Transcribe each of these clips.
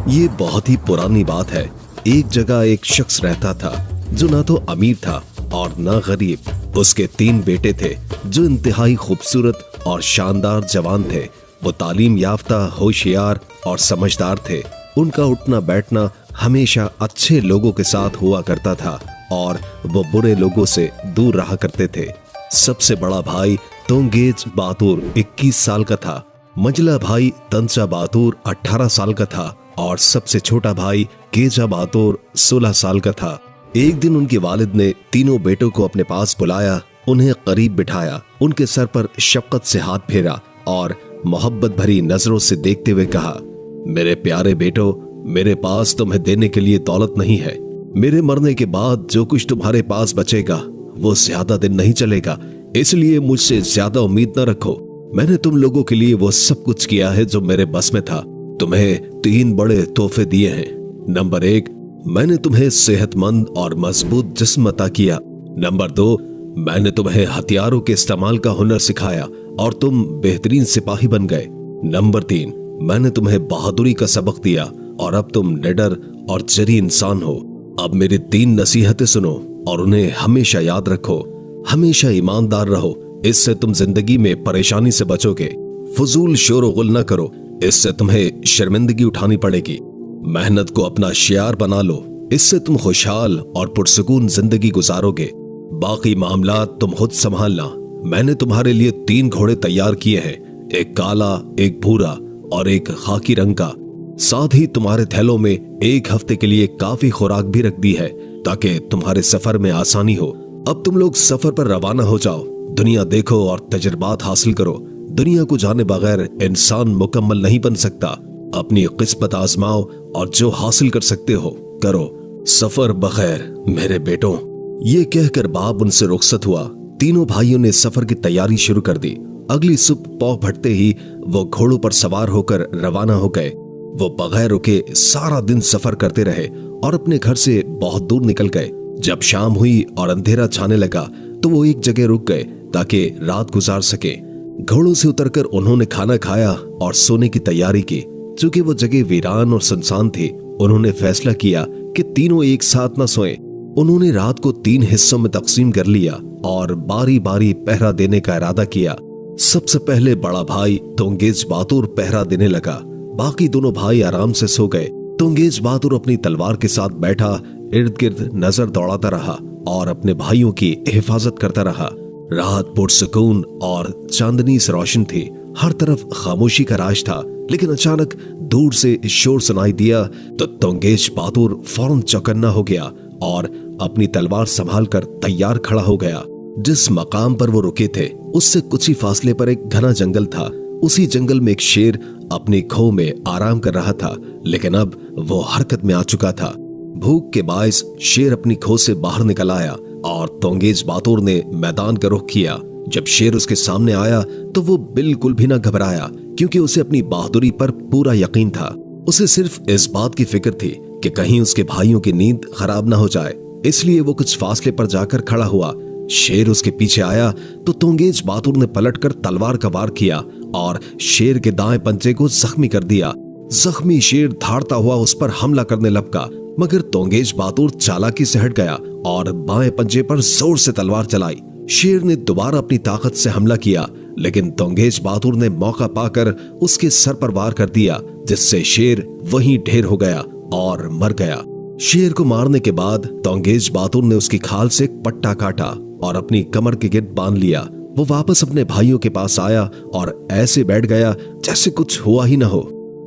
ये बहुत ही पुरानी बात है। एक जगह एक शख्स रहता था जो ना तो अमीर था और ना गरीब। उसके 3 बेटे थे जो इंतहाई खूबसूरत और शानदार जवान थे। वो तालीम याफ्ता, होशियार और समझदार थे। उनका उठना बैठना हमेशा अच्छे लोगों के साथ हुआ करता था और वो बुरे लोगों से दूर रहा करते थे। सबसे बड़ा भाई तोंगेज बहादुर 21 साल का था। मंझला भाई तंचा बहादुर 18 साल का था और सबसे छोटा भाई केजा बहादुर 16 साल का था। एक दिन उनके वालिद ने तीनों बेटों को अपने पास बुलाया, उन्हें करीब बिठाया, उनके सर पर शफकत से हाथ फेरा और मोहब्बत भरी नजरों से देखते हुए कहा, मेरे प्यारे बेटो, मेरे पास तुम्हें देने के लिए दौलत नहीं है। मेरे मरने के बाद जो कुछ तुम्हारे पास बचेगा वो ज्यादा दिन नहीं चलेगा, इसलिए मुझसे ज्यादा उम्मीद न रखो। मैंने तुम लोगों के लिए वो सब कुछ किया है जो मेरे बस में था। तुम्हें 3 बड़े तोहफे दिए हैं। नंबर 1, मैंने तुम्हें सेहतमंद और मजबूत जिस्म अता किया। नंबर 2, मैंने तुम्हें हथियारों के इस्तेमाल का हुनर सिखाया और तुम बेहतरीन सिपाही बन गए। नंबर 3, मैंने तुम्हें बहादुरी का सबक दिया और अब तुम निडर और जरी इंसान हो। अब मेरी 3 नसीहतें सुनो और उन्हें हमेशा याद रखो। हमेशा ईमानदार रहो, इससे तुम जिंदगी में परेशानी से बचोगे। फजूल शोर गुल न करो, इससे तुम्हें शर्मिंदगी उठानी पड़ेगी। मेहनत को अपना शियार बना लो, इससे तुम खुशहाल और पुरसुकून जिंदगी गुजारोगे। बाकी मामला तुम खुद संभालना। मैंने तुम्हारे लिए 3 घोड़े तैयार किए हैं, एक काला, एक भूरा और एक खाकी रंग का। साथ ही तुम्हारे थैलों में 1 हफ्ते के लिए काफी खुराक भी रख दी है ताकि तुम्हारे सफर में आसानी हो। अब तुम लोग सफर पर रवाना हो जाओ। दुनिया देखो और तजुर्बात हासिल करो। दुनिया को जाने बगैर इंसान मुकम्मल नहीं बन सकता। अपनी किस्मत आजमाओ और जो हासिल कर सकते हो करो। सफर बखैर मेरे बेटों। ये कहकर बाप उनसे रुखसत हुआ। तीनों भाइयों ने सफर की तैयारी शुरू कर दी। अगली सुबह पौ भटते ही वो घोड़ों पर सवार होकर रवाना हो गए। वो बगैर रुके सारा दिन सफर करते रहे और अपने घर से बहुत दूर निकल गए। जब शाम हुई और अंधेरा छाने लगा तो वो एक जगह रुक गए ताकि रात गुजार सके। घोड़ों से उतरकर उन्होंने खाना खाया और सोने की तैयारी की। चूंकि वो जगह वीरान और सुनसान थी, उन्होंने फैसला किया कि तीनों एक साथ न सोएं। उन्होंने रात को 3 हिस्सों में तकसीम कर लिया और बारी बारी पहरा देने का इरादा किया। सबसे पहले बड़ा भाई तोंगेज बहादुर पहरा देने लगा। बाकी दोनों भाई आराम से सो गए। तोंगेज बहादुर अपनी तलवार के साथ बैठा इर्द गिर्द नजर दौड़ाता रहा और अपने भाइयों की हिफाजत करता रहा। रात पुरसुकून और चांदनी से रोशन थी। हर तरफ खामोशी का राज था, लेकिन अचानक दूर से शोर सुनाई दिया तो तोंगेज बहादुर फौरन चौकन्ना हो गया और अपनी तलवार संभाल कर तैयार खड़ा हो गया। जिस मकाम पर वो रुके थे उससे कुछ ही फासले पर एक घना जंगल था। उसी जंगल में एक शेर अपनी खो में आराम कर रहा था, लेकिन अब वो हरकत में आ चुका था। भूख के बायस शेर अपनी खो से बाहर निकल आया और तोंगेज बहादुर ने मैदान का रुख किया। जब शेर उसके सामने आया तो वो बिल्कुल भी न घबराया, क्योंकि उसे अपनी बहादुरी पर पूरा यकीन था। उसे सिर्फ इस बात की फिक्र थी कि कहीं उसके भाइयों की नींद खराब न हो जाए, इसलिए वो कुछ फासले पर जाकर खड़ा हुआ। शेर उसके पीछे आया तो तोंगेज बहादुर ने पलटकर तलवार का वार किया और शेर के दाएं पंजे को जख्मी कर दिया। जख्मी शेर धाड़ता हुआ उस पर हमला करने लपका, मगर तोंगेज बहादुर चालाकी से हट गया और बाएं पंजे पर जोर से तलवार चलाई। शेर ने दोबारा अपनी ताकत से हमला किया, लेकिन तोंगेज बहादुर ने मौका पाकर उसके सर पर वार कर दिया, जिससे शेर वहीं ढेर हो गया और मर गया। शेर को मारने के बाद तोंगेज बहादुर ने उसकी खाल से एक पट्टा काटा और अपनी कमर के गिर्द बांध लिया। वो वापस अपने भाइयों के पास आया और ऐसे बैठ गया जैसे कुछ हुआ ही न हो।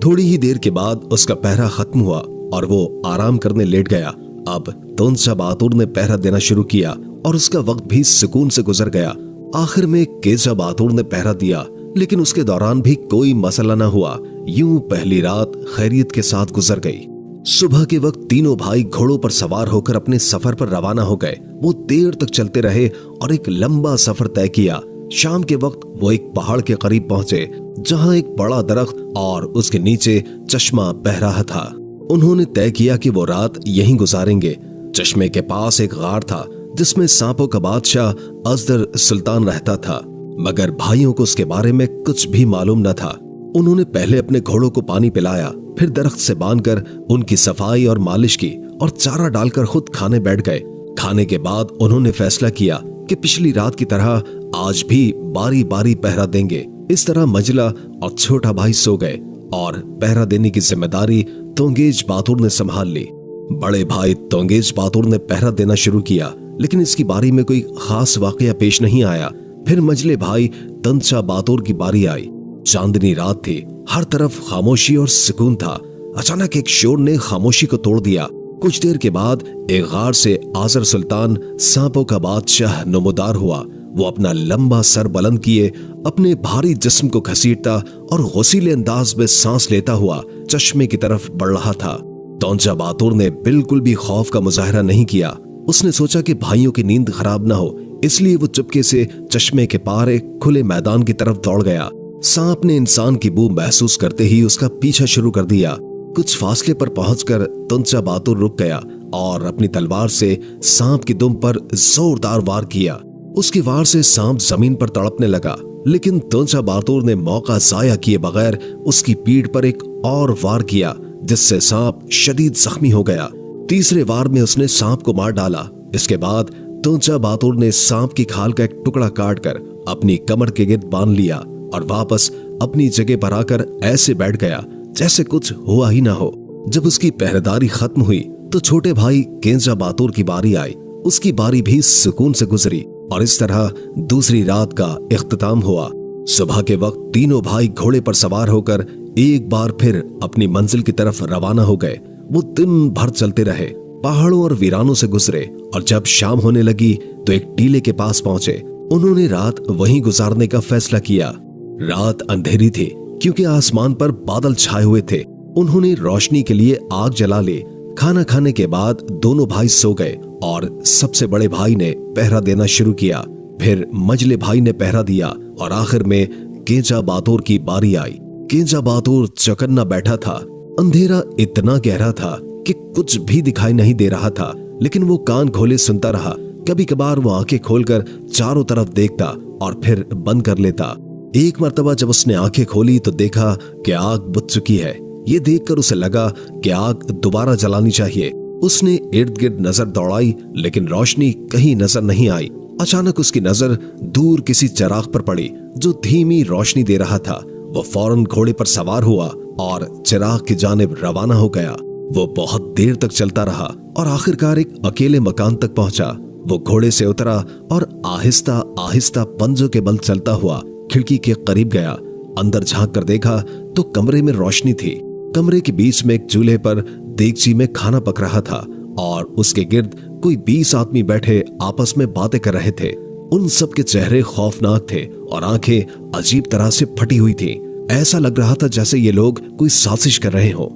थोड़ी ही देर के बाद उसका पहरा खत्म हुआ और वो आराम करने लेट गया। अब तोंसा बहादुर ने पहरा देना शुरू किया और उसका वक्त भी सुकून से गुजर गया। आखिर में केजा बहादुर ने पहरा दिया, लेकिन उसके दौरान भी कोई मसला न हुआ। यूं पहली रात खैरियत के साथ गुजर गई। सुबह के वक्त तीनों भाई घोड़ों पर सवार होकर अपने सफर पर रवाना हो गए। वो देर तक चलते रहे और एक लंबा सफर तय किया। शाम के वक्त वो एक पहाड़ के करीब पहुंचे, जहां एक बड़ा दरख्त और उसके नीचे चश्मा बह रहा था। उन्होंने तय किया कि वो रात यहीं गुजारेंगे। चश्मे के पास एक गार था जिसमें सांपों का बादशाह अजदर सुल्तान रहता था, मगर भाइयों को उसके बारे में कुछ भी मालूम न था। उन्होंने पहले अपने घोड़ों को पानी पिलाया, फिर दरख्त से बांधकर उनकी सफाई और मालिश की और चारा डालकर खुद खाने बैठ गए। खाने के बाद उन्होंने फैसला किया कि पिछली रात की तरह आज भी बारी बारी पहरा देंगे। इस तरह मंजिला और छोटा भाई सो गए और पहरा देने की जिम्मेदारी तोंगेज बहादुर ने संभाल ली। बड़े भाई तोंगेज बहादुर ने पहरा देना शुरू किया, लेकिन इसकी बारी में कोई खास वाकया पेश नहीं आया। फिर मंझले भाई तंचा बहादुर की बारी आई। चांदनी रात थी, हर तरफ खामोशी और सुकून था। अचानक एक शोर ने खामोशी को तोड़ दिया। कुछ देर के बाद एक गार से आजर सुल्तान सांपों का बादशाह नमोदार हुआ। वो अपना लंबा सर बुलंद किए अपने भारी जिस्म को घसीटता और गौसीले अंदाज में सांस लेता हुआ चश्मे की तरफ बढ़ रहा था। तोंचा बहादुर ने बिल्कुल भी खौफ का मुजाहरा नहीं किया। उसने सोचा कि भाइयों की नींद खराब ना हो, इसलिए वो चुपके से चश्मे के पार एक खुले मैदान की तरफ दौड़ गया। सांप ने इंसान की बू महसूस करते ही उसका पीछा शुरू कर दिया। कुछ फासले पर पहुंचकर तोंचा बहादुर रुक गया और अपनी तलवार से सांप की दुम पर जोरदार वार किया। उसके वार से सांप जमीन पर तड़पने लगा, लेकिन तोंचा बहादुर ने मौका जाया किए बगैर उसकी पीठ पर एक और वार किया, जिससे सांप शदीद जख्मी हो गया। तीसरे वार में उसने सांप को मार डाला। इसके बाद तोंचा बहादुर ने सांप की खाल का एक टुकड़ा काटकर अपनी कमर के गिर्द बांध लिया और वापस अपनी जगह पर आकर ऐसे बैठ गया जैसे कुछ हुआ ही ना हो। जब उसकी पहरेदारी खत्म हुई तो छोटे भाई केंजा बहादुर की बारी आई। उसकी बारी भी सुकून से गुजरी और इस तरह दूसरी रात का इख्तिताम हुआ। सुबह के वक्त तीनों भाई घोड़े पर सवार होकर एक बार फिर अपनी मंजिल की तरफ रवाना हो गए। वो दिन भर चलते रहे, पहाड़ों और वीरानों से गुजरे और जब शाम होने लगी तो एक टीले के पास पहुंचे। उन्होंने रात वहीं गुजारने का फैसला किया। रात अंधेरी थी क्योंकि आसमान पर बादल छाए हुए थे। उन्होंने रोशनी के लिए आग जला ली। खाना खाने के बाद दोनों भाई सो गए और सबसे बड़े भाई ने पहरा देना शुरू किया। फिर मझले भाई ने पहरा दिया और आखिर में केंजा बहादुर की बारी आई। केंजा बहादुर चौकन्ना बैठा था। अंधेरा इतना गहरा था कि कुछ भी दिखाई नहीं दे रहा था, लेकिन वो कान खोले सुनता रहा। कभी कभार वो आंखें खोलकर चारों तरफ देखता और फिर बंद कर लेता। एक मर्तबा जब उसने आंखें खोली तो देखा कि आग बुझ चुकी है। ये देखकर उसे लगा कि आग दोबारा जलानी चाहिए। उसने इर्द गिर्द नजर दौड़ाई, लेकिन रोशनी कहीं नजर नहीं आई। अचानक उसकी नजर दूर किसी चिराग पर पड़ी जो धीमी रोशनी दे रहा था। वो फौरन घोड़े पर सवार हुआ और चिराग की जानिब रवाना हो गया। वो बहुत देर तक चलता रहा और आखिरकार एक अकेले मकान तक पहुंचा। वो घोड़े से उतरा और आहिस्ता आहिस्ता पंजों के बल चलता हुआ खिड़की के करीब गया। अंदर झांक कर देखा तो कमरे में रोशनी थी। कमरे के बीच में एक चूल्हे पर देगची में खाना पक रहा था और उसके गिर्द कोई 20 आदमी बैठे आपस में बातें कर रहे थे। उन सब के चेहरे खौफनाक थे और आंखें अजीब तरह से फटी हुई थीं। ऐसा लग रहा था जैसे ये लोग कोई साजिश कर रहे हों।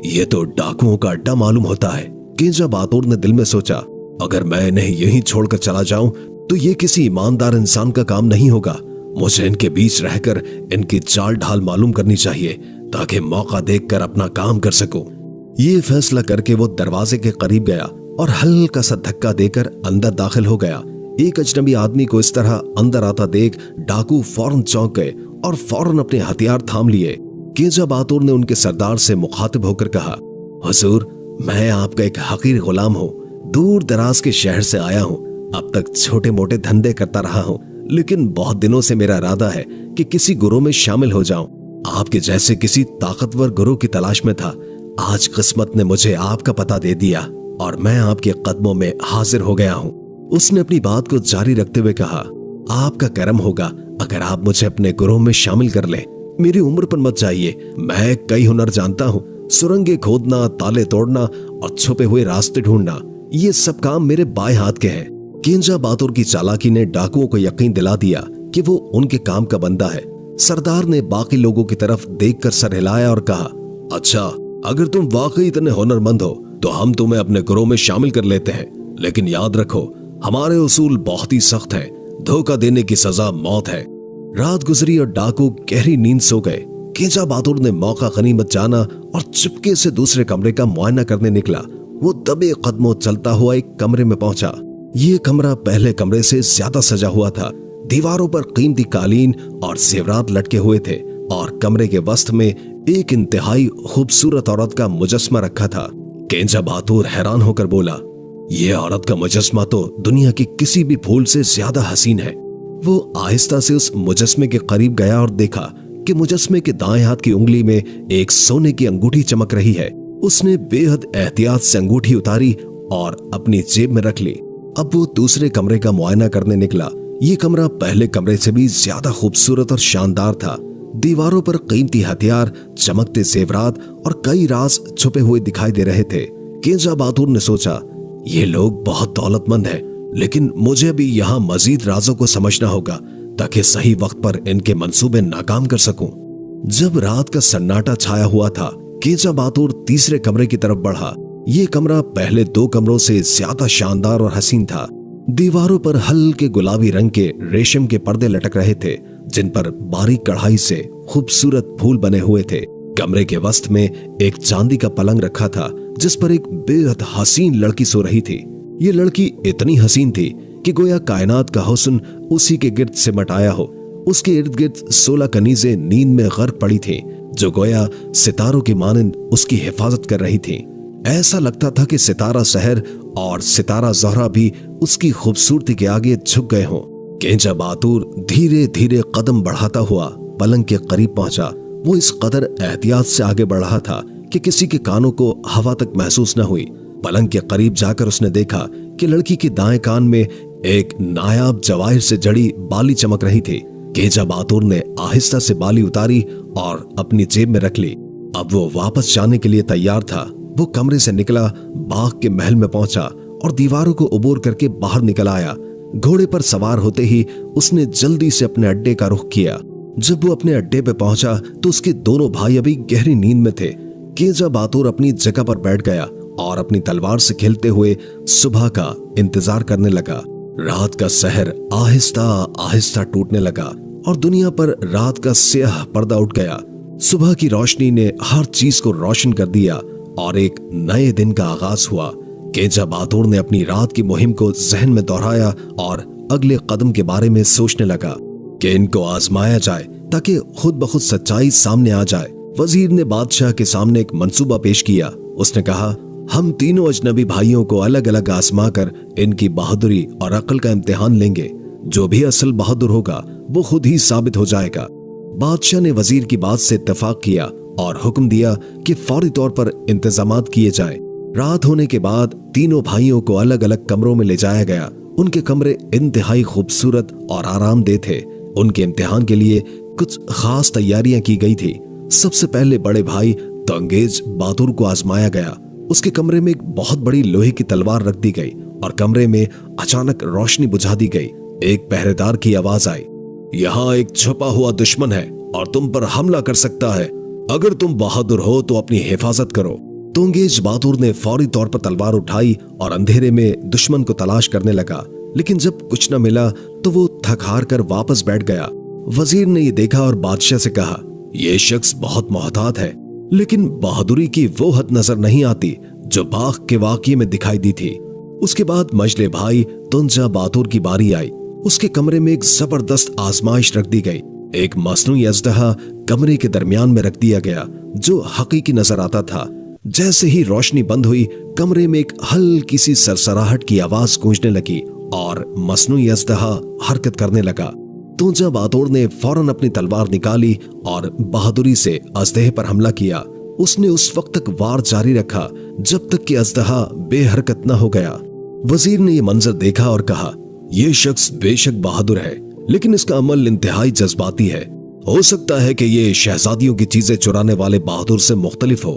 ये तो डाकुओं का अड्डा मालूम होता है, केंजा बहादुर ने दिल में सोचा। अगर मैं इन्हें यहीं छोड़कर चला जाऊं तो ये किसी ईमानदार इंसान का काम नहीं होगा। मुझे इनके बीच रहकर इनकी चाल ढाल मालूम करनी चाहिए ताकि मौका देखकर अपना काम कर सकूं। ये फैसला करके वो दरवाजे के करीब गया और हल्का सा धक्का देकर अंदर दाखिल हो गया। एक अजनबी आदमी को इस तरह अंदर आता देख डाकू फौरन चौंक गए और फौरन अपने हथियार थाम लिए। केंजा बहादुर ने उनके सरदार से मुखातिब होकर कहा, हुजूर, मैं आपका एक हकीर गुलाम हूँ। दूर दराज के शहर से आया हूँ। अब तक छोटे मोटे धंधे करता रहा हूँ, लेकिन बहुत दिनों से मेरा इरादा है कि किसी गुरु में शामिल हो जाऊं। आपके जैसे किसी ताकतवर गुरु की तलाश में था। आज किस्मत ने मुझे आपका पता दे दिया और मैं आपके कदमों में हाजिर हो गया हूँ। उसने अपनी बात को जारी रखते हुए कहा, आपका करम होगा अगर आप मुझे अपने गुरु में शामिल कर लें। मेरी उम्र पर मत जाइए। मैं कई हुनर जानता हूँ। सुरंगें खोदना, ताले तोड़ना और छुपे हुए रास्ते ढूंढना, ये सब काम मेरे बाएं हाथ के हैं। केंजा बहादुर की चालाकी ने डाकुओं को यकीन दिला दिया कि वो उनके काम का बंदा है। सरदार ने बाकी लोगों की तरफ देखकर सर हिलाया और कहा, अच्छा, अगर तुम वाकई इतने हुनरमंद हो तो हम तुम्हें अपने गुरु में शामिल कर लेते हैं, लेकिन याद रखो हमारे उसूल बहुत ही सख्त हैं। धोखा देने की सजा मौत है। रात गुजरी और डाकू गहरी नींद सो गए। केंजा बहादुर ने मौका गनीमत जाना और चुपके से दूसरे कमरे का मुआयना करने निकला। वो दबे कदमों चलता हुआ एक कमरे में पहुंचा। ये कमरा पहले कमरे से ज्यादा सजा हुआ था। दीवारों पर कीमती कालीन और जेवरात लटके हुए थे। और कमरे के वस्त में एक इंतहाई खूबसूरत औरत का मुजस्मा रखा था। केंजा बहादुर हैरान होकर बोला, यह औरत का मुजस्मा तो दुनिया की किसी भी फूल से ज्यादा हसीन है। वो आहिस्ता से उस मुजस्मे के करीब गया और देखा कि मुजस्मे के दाएं हाथ की उंगली में एक सोने की अंगूठी चमक रही है। उसने बेहद एहतियात से अंगूठी उतारी और अपनी जेब में रख ली। अब वो दूसरे कमरे का मुआयना करने निकला। ये कमरा पहले कमरे से भी ज्यादा खूबसूरत और शानदार था। दीवारों पर कीमती हथियार, चमकते जेवरात और कई राज छुपे हुए दिखाई दे रहे थे। केंजा बहादुर ने सोचा, ये लोग बहुत दौलतमंद हैं, लेकिन मुझे भी यहाँ मजीद राजों को समझना होगा ताकि सही वक्त पर इनके मंसूबे नाकाम कर सकूं। जब रात का सन्नाटा छाया हुआ था, केंजा बहादुर तीसरे कमरे की तरफ बढ़ा। ये कमरा पहले दो कमरों से ज्यादा शानदार और हसीन था। दीवारों पर हल्के गुलाबी रंग के रेशम के पर्दे लटक रहे थे, जिन पर बारीक कढ़ाई से खूबसूरत फूल बने हुए थे। कमरे के वस्त में एक चांदी का पलंग रखा था, जिस पर एक बेहद हसीन लड़की सो रही थी। ये लड़की इतनी हसीन थी कि गोया कायनात का हुस्न उसी के गिर्द सिमट आया हो। उसके इर्द गिर्द 16 कनीजें नींद में गर्क पड़ी थीं, जो गोया सितारों की मानंद उसकी हिफाजत कर रही थीं। ऐसा लगता था कि सितारा सहर और सितारा ज़हरा भी उसकी खूबसूरती के आगे झुक गए हों। केंजा बहादुर धीरे धीरे कदम बढ़ाता हुआ पलंग के करीब पहुंचा। वो इस कदर एहतियात से आगे बढ़ रहा था कि किसी के कानों को हवा तक महसूस न हुई। पलंग के करीब जाकर उसने देखा कि लड़की के दाएं कान में एक नायाब जवाहिर से जड़ी बाली चमक रही थी। केंजा बहादुर ने आहिस्ता से बाली उतारी और अपनी जेब में रख ली। अब वो वापस जाने के लिए तैयार था। वो कमरे से निकला, बाग के महल में पहुंचा और दीवारों को उबूर करके बाहर निकल आया। घोड़े पर सवार होते ही उसने जल्दी से अपने अड्डे का रुख किया। जब वो अपने अड्डे पे पहुंचा तो उसके दोनों भाई अभी गहरी नींद में थे। केंजा बहादुर अपनी जगह पर बैठ गया और अपनी तलवार से खेलते हुए सुबह का इंतजार करने लगा। रात का सहर आहिस्ता आहिस्ता टूटने लगा और दुनिया पर रात का स्याह पर्दा उठ गया। सुबह की रोशनी ने हर चीज को रोशन कर दिया और एक नए दिन का आगाज हुआ। केंजा बहादुर ने अपनी रात की मुहिम को जहन में दोहराया और अगले कदम के बारे में सोचने लगा कि इनको आजमाया जाए ताकि खुद ब खुद सच्चाई सामने आ जाए। वजीर ने बादशाह के सामने एक मंसूबा पेश किया। उसने कहा, हम तीनों अजनबी भाइयों को अलग अलग आजमा कर इनकी बहादुरी और अक्ल का इम्तिहान लेंगे। जो भी असल बहादुर होगा वो खुद ही साबित हो जाएगा। बादशाह ने वजीर की बात से इत्तेफाक किया और हुक्म दिया कि फौरी तौर पर इंतजामात किए जाएं। रात होने के बाद तीनों भाइयों को अलग अलग कमरों में ले जाया गया। उनके कमरे इंतहाई खूबसूरत और आरामदेह थे। उनके इम्तिहान के लिए कुछ खास तैयारियां की गई थी। सबसे पहले बड़े भाई तंगेज बहादुर को आजमाया गया। उसके कमरे में एक बहुत बड़ी लोहे की तलवार रख दी गई और कमरे में अचानक रोशनी बुझा दी गई। एक पहरेदार की आवाज आई, यहाँ एक छुपा हुआ दुश्मन है और तुम पर हमला कर सकता है। अगर तुम बहादुर हो तो अपनी हिफाजत करो। तंगेज बहादुर ने फौरी तौर पर तलवार उठाई और अंधेरे में दुश्मन को तलाश करने लगा, लेकिन जब कुछ न मिला तो वो थक हार कर वापस बैठ गया। वजीर ने ये देखा और बादशाह से कहा, यह शख्स बहुत मोहतात है, लेकिन बहादुरी की वो हद नजर नहीं आती जो बाग के वाकये में दिखाई दी थी। उसके बाद मजले भाई तुंजा बहादुर की बारी आई। उसके कमरे में एक जबरदस्त आजमाइश रख दी गई। एक मसनूई अजदहा कमरे के दरमियान में रख दिया गया जो हकीकी नजर आता था। जैसे ही रोशनी बंद हुई, कमरे में एक हल्की सी सरसराहट की आवाज गूंजने लगी और मसनूई अजदहा हरकत करने लगा। तुंजा बहादुर ने फौरन अपनी तलवार निकाली और बहादुरी से अजदहे पर हमला किया। उसने उस वक्त तक वार जारी रखा जब तक कि अजदहा बेहरकत न हो गया। वजीर ने यह मंजर देखा और कहा, यह शख्स बेशक बहादुर है, लेकिन इसका अमल इंतहाई जज्बाती है। हो सकता है कि ये शहजादियों की चीजें चुराने वाले बहादुर से मुख्तलिफ हो।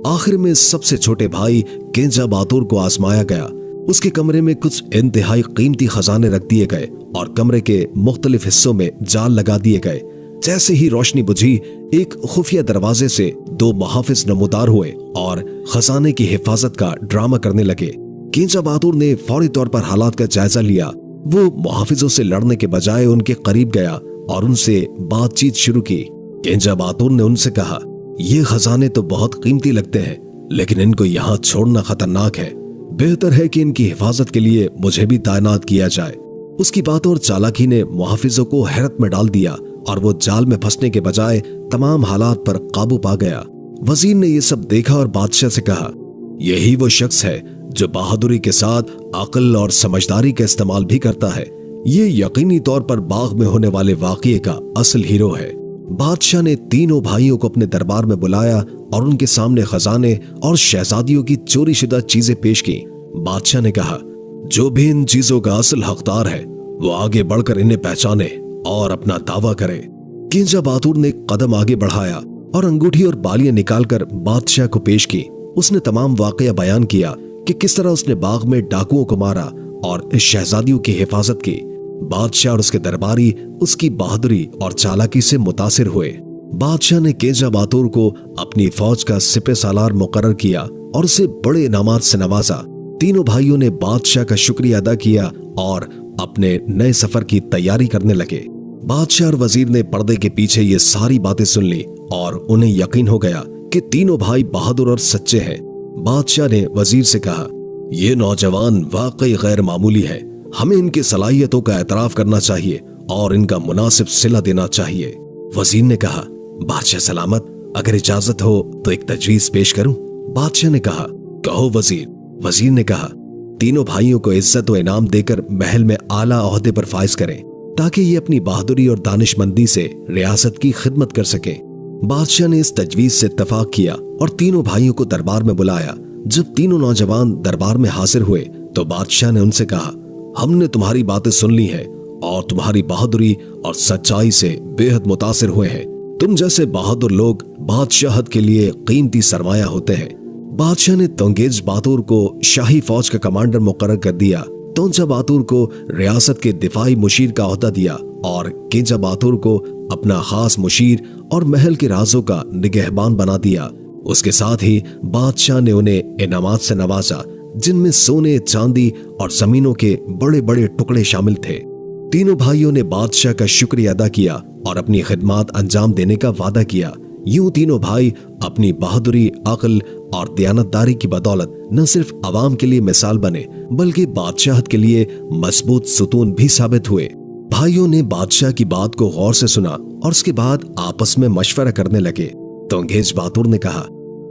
आखिर में सबसे छोटे भाई केंजा बहादुर को आजमाया गया। उसके कमरे में कुछ इंतहाई कीमती खजाने रख दिए गए और कमरे के मुख्तलिफ हिस्सों में जाल लगा दिए गए। जैसे ही रोशनी बुझी, एक खुफिया दरवाजे से 2 मुहाफिज नमूदार हुए और खजाने की हिफाजत का ड्रामा करने लगे। केंजा बहादुर ने फौरी तौर पर हालात का जायजा लिया। वो मुहाफिजों से लड़ने के बजाय उनके करीब गया और उनसे बातचीत शुरू की। केंजा बहादुर ने उनसे कहा, ये खजाने तो बहुत कीमती लगते हैं, लेकिन इनको यहाँ छोड़ना खतरनाक है। बेहतर है कि इनकी हिफाजत के लिए मुझे भी तैनात किया जाए। उसकी बातों और चालाकी ने मुहाफिजों को हैरत में डाल दिया और वो जाल में फंसने के बजाय तमाम हालात पर काबू पा गया। वजीर ने ये सब देखा और बादशाह से कहा, यही वो शख्स है जो बहादुरी के साथ अक्ल और समझदारी का इस्तेमाल भी करता है। ये यकीनी तौर पर बाग में होने वाले वाक़ये का असल हीरो है। बादशाह ने तीनों भाइयों को अपने दरबार में बुलाया और उनके सामने खजाने और शहजादियों की चोरी शुदा चीजें पेश की। बादशाह ने कहा, जो भी इन चीजों का असल हकदार है वो आगे बढ़कर इन्हें पहचाने और अपना दावा करे। किंजा बहादुर ने कदम आगे बढ़ाया और अंगूठी और बालियां निकालकर बादशाह को पेश की। उसने तमाम वाकया बयान किया कि किस तरह उसने बाग में डाकुओं को मारा और शहजादियों की हिफाजत की। बादशाह और उसके दरबारी उसकी बहादुरी और चालाकी से मुतासिर हुए। बादशाह ने किंजा बहादुर को अपनी फौज का सिपह सालार मुकर्रर किया और उसे बड़े इनामात से नवाजा। तीनों भाइयों ने बादशाह का शुक्रिया अदा किया और अपने नए सफर की तैयारी करने लगे। बादशाह और वजीर ने पर्दे के पीछे ये सारी बातें सुन ली और उन्हें यकीन हो गया कि तीनों भाई बहादुर और सच्चे हैं। बादशाह ने वजीर से कहा, ये नौजवान वाकई गैर मामूली है, हमें इनकी सलाहियतों का एतराफ करना चाहिए और इनका मुनासिब सिला देना चाहिए। वजीर ने कहा, बादशाह सलामत, अगर इजाजत हो तो एक तजवीज पेश करूं। बादशाह ने कहा, कहो वजीर। वजीर ने कहा, तीनों भाइयों को इज्जत व इनाम देकर महल में आला ओहदे पर फाइज करें ताकि ये अपनी बहादुरी और दानिशमंदी से रियासत की खिदमत कर सकें। बादशाह ने इस तजवीज से इत्तफाक किया और तीनों भाइयों को दरबार में बुलाया। जब तीनों नौजवान दरबार में हाजिर हुए तो बादशाह ने उनसे कहा, हमने तुम्हारी बातें सुन ली हैं और तुम्हारी बहादुरी और सच्चाई से बेहद मुतासिर हुए हैं। तुम जैसे बहादुर लोग बादशाहत के लिए कीमती सरमाया होते हैं। बादशाह ने तोंगेज बहादुर को शाही फौज का कमांडर मुकर्रर कर दिया। तोंचा बहादुर को रियासत के दिफाई मुशीर का ओहदा दिया और किंजा बहादुर को अपना खास मुशीर और महल के राजों का निगहबान बना दिया। उसके साथ ही बादशाह ने उन्हें इनामात से नवाजा जिनमें सोने, चांदी और जमीनों के बड़े बड़े टुकड़े शामिल थे। तीनों भाइयों ने बादशाह का शुक्रिया अदा किया और अपनी खिदमत अंजाम देने का वादा किया। यूं तीनों भाई अपनी बहादुरी, अक्ल और दयानतदारी की बदौलत न सिर्फ अवाम के लिए मिसाल बने बल्कि बादशाहत के लिए मजबूत सुतून भी साबित हुए। भाइयों ने बादशाह की बात को गौर से सुना और उसके बाद आपस में मशवरा करने लगे। तोंगेज बहादुर ने कहा,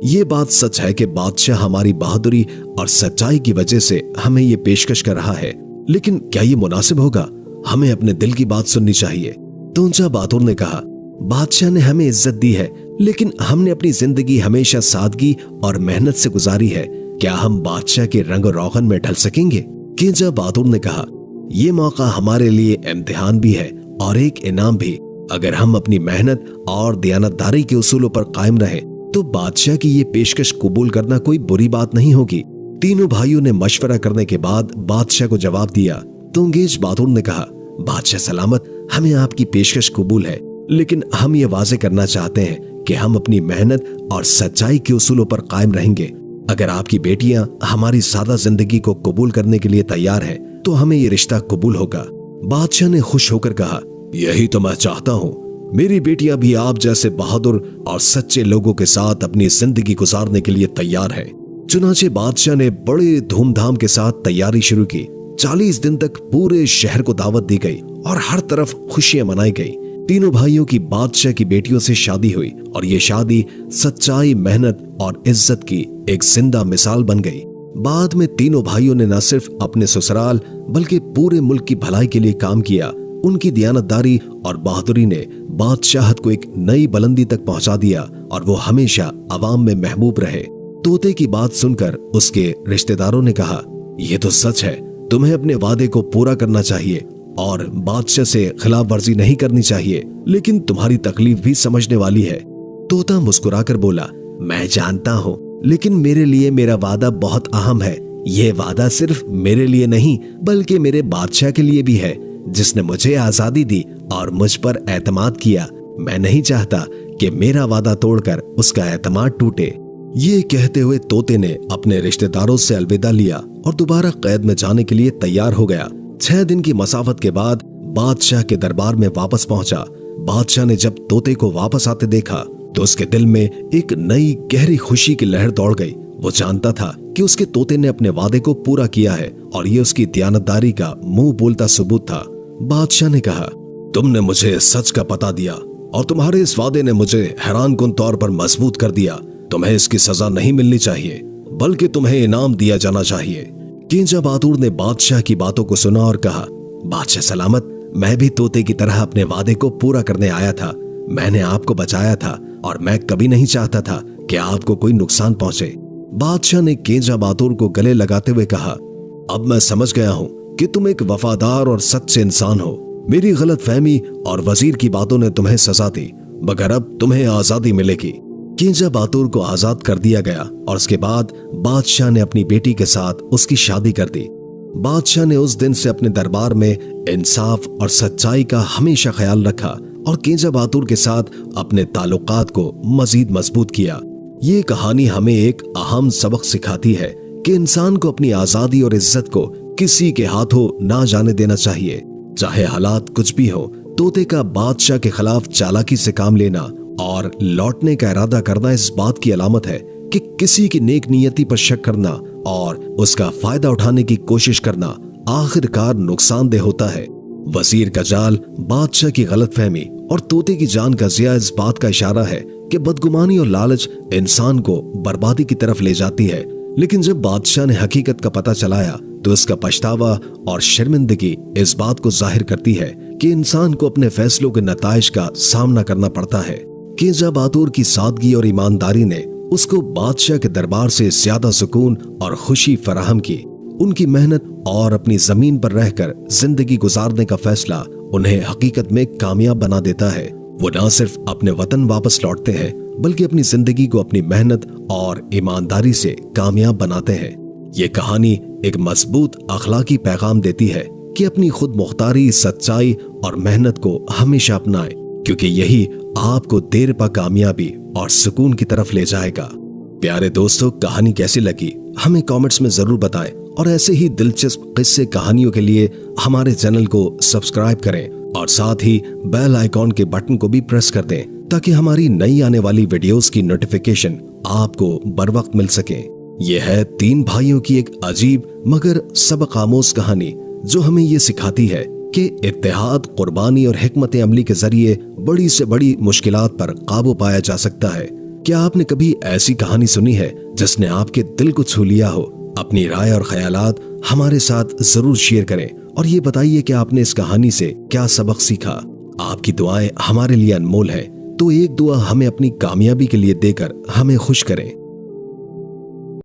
ये बात सच है कि बादशाह हमारी बहादुरी और सच्चाई की वजह से हमें ये पेशकश कर रहा है, लेकिन क्या ये मुनासिब होगा? हमें अपने दिल की बात सुननी चाहिए। तोंचा बहादुर ने कहा, बादशाह ने हमें इज्जत दी है, लेकिन हमने अपनी जिंदगी हमेशा सादगी और मेहनत से गुजारी है। क्या हम बादशाह के रंग रोगन में ढल सकेंगे? किंजा बहादुर ने कहा, ये मौका हमारे लिए इम्तिहान भी है और एक इनाम भी। अगर हम अपनी मेहनत और दयानतदारी के उसूलों पर कायम रहे तो बादशाह की ये पेशकश कबूल करना कोई बुरी बात नहीं होगी। तीनों भाइयों ने मशवरा करने के बाद बादशाह को जवाब दिया। तोंगेज बहादुर ने कहा, बादशाह सलामत, हमें आपकी पेशकश कबूल है, लेकिन हम ये वाजे करना चाहते हैं कि हम अपनी मेहनत और सच्चाई के उसूलों पर कायम रहेंगे। अगर आपकी बेटियां हमारी सादा जिंदगी को कबूल करने के लिए तैयार हैं, तो हमें ये रिश्ता कबूल होगा। बादशाह ने खुश होकर कहा, यही तो मैं चाहता हूँ। मेरी बेटियां भी आप जैसे बहादुर और सच्चे लोगों के साथ अपनी जिंदगी गुजारने के लिए तैयार है। चुनाचे बादशाह ने बड़े धूमधाम के साथ तैयारी शुरू की। 40 दिन तक पूरे शहर को दावत दी गई और हर तरफ खुशियां मनाई गई। तीनों भाइयों की बादशाह की बेटियों से शादी हुई और ये शादी सच्चाई, मेहनत और इज्जत की एक जिंदा मिसाल बन गई। बाद में तीनों भाइयों ने न सिर्फ अपने ससुराल बल्कि पूरे मुल्क की भलाई के लिए काम किया। उनकी दयानतदारी और बहादुरी ने बादशाहत को एक नई बुलंदी तक पहुंचा दिया और वो हमेशा अवाम में महबूब रहे। तोते की बात सुनकर उसके रिश्तेदारों ने कहा, ये तो सच है, तुम्हें अपने वादे को पूरा करना चाहिए और बादशाह से खिलाफ वर्जी नहीं करनी चाहिए, लेकिन तुम्हारी तकलीफ भी समझने वाली है। तोता मुस्कुराकर बोला, मैं जानता हूँ, लेकिन मेरे लिए मेरा वादा बहुत अहम है। ये वादा सिर्फ मेरे लिए नहीं बल्कि मेरे बादशाह के लिए भी है, जिसने मुझे आजादी दी और मुझ पर एतमाद किया। मैं नहीं चाहता कि मेरा वादा तोड़कर उसका एतमाद टूटे। ये कहते हुए तोते ने अपने रिश्तेदारों से अलविदा लिया और दोबारा कैद में जाने के लिए तैयार हो गया। 6 दिन की मसाफत के बाद बादशाह के दरबार में वापस पहुंचा। बादशाह ने जब तोते को वापस आते देखा तो उसके दिल में एक नई गहरी खुशी की लहर दौड़ गई। वो जानता था कि उसके तोते ने अपने वादे को पूरा किया है और ये उसकी दयानतदारी का मुंह बोलता सबूत था। बादशाह ने कहा, तुमने मुझे सच का पता दिया और तुम्हारे इस वादे ने मुझे हैरानकुन तौर पर मजबूत कर दिया। तुम्हें इसकी सजा नहीं मिलनी चाहिए, बल्कि तुम्हें इनाम दिया जाना चाहिए। केंजा बहादुर ने बादशाह की बातों को सुना और कहा, बादशाह सलामत, मैं भी तोते की तरह अपने वादे को पूरा करने आया था। मैंने आपको बचाया था और मैं कभी नहीं चाहता था कि आपको कोई नुकसान पहुंचे। बादशाह ने केंजा बहादुर को गले लगाते हुए कहा, अब मैं समझ गया हूं कि तुम एक वफादार और सच्चे इंसान हो। मेरी गलतफहमी और वजीर की बातों ने तुम्हें सजा दी, मगर अब तुम्हें आजादी मिलेगी। केंजा बहादुर को आजाद कर दिया गया और उसके बाद बादशाह ने अपनी बेटी के साथ उसकी शादी कर दी। बादशाह ने उस दिन से अपने दरबार में इंसाफ और सच्चाई का हमेशा ख्याल रखा और केंजा बहादुर के साथ अपने ताल्लुकात को मजीद मजबूत किया। ये कहानी हमें एक अहम सबक सिखाती है कि इंसान को अपनी आजादी और इज्जत को किसी के हाथों ना जाने देना चाहिए, चाहे हालात कुछ भी हो। तोते का बादशाह के खिलाफ चालाकी से काम लेना और लौटने का इरादा करना इस बात की अलामत है कि किसी की नेक नियति पर शक करना और उसका फायदा उठाने की कोशिश करना आखिरकार नुकसानदेह होता है। वजीर का जाल, बादशाह की गलतफहमी और तोते की जान का जिया इस बात का इशारा है कि बदगुमानी और लालच इंसान को बर्बादी की तरफ ले जाती है। लेकिन जब बादशाह ने हकीकत का पता चलाया तो उसका पछतावा और शर्मिंदगी इस बात को जाहिर करती है कि इंसान को अपने फैसलों के नताइज का सामना करना पड़ता है। केंजा बहादुर की सादगी और ईमानदारी ने उसको बादशाह के दरबार से ज्यादा सुकून और खुशी फराहम की। उनकी मेहनत और अपनी जमीन पर रहकर जिंदगी गुजारने का फैसला उन्हें हकीकत में कामयाब बना देता है। वो न सिर्फ अपने वतन वापस लौटते हैं, बल्कि अपनी जिंदगी को अपनी मेहनत और ईमानदारी से कामयाब बनाते हैं। ये कहानी एक मजबूत अखलाकी पैगाम देती है कि अपनी खुद मुख्तारी, सच्चाई और मेहनत को हमेशा अपनाएं, क्योंकि यही आपको देर पा कामयाबी और सुकून की तरफ ले जाएगा। प्यारे दोस्तों, कहानी कैसी लगी हमें कमेंट्स में जरूर बताएं और ऐसे ही दिलचस्प किस्से कहानियों के लिए हमारे चैनल को सब्सक्राइब करें और साथ ही बेल आइकॉन के बटन को भी प्रेस कर दें ताकि हमारी नई आने वाली वीडियोस की नोटिफिकेशन आपको बर वक्त मिल सके। ये है 3 भाइयों की एक अजीब मगर सबक आमोज कहानी जो हमें ये सिखाती है कि इत्तेहाद, कुर्बानी और हिकमत अमली के जरिए बड़ी से बड़ी मुश्किलात पर काबू पाया जा सकता है। क्या आपने कभी ऐसी कहानी सुनी है जिसने आपके दिल को छू लिया हो? अपनी राय और ख्यालात हमारे साथ जरूर शेयर करें और ये बताइए कि आपने इस कहानी से क्या सबक सीखा। आपकी दुआएं हमारे लिए अनमोल है, तो एक दुआ हमें अपनी कामयाबी के लिए देकर हमें खुश करें।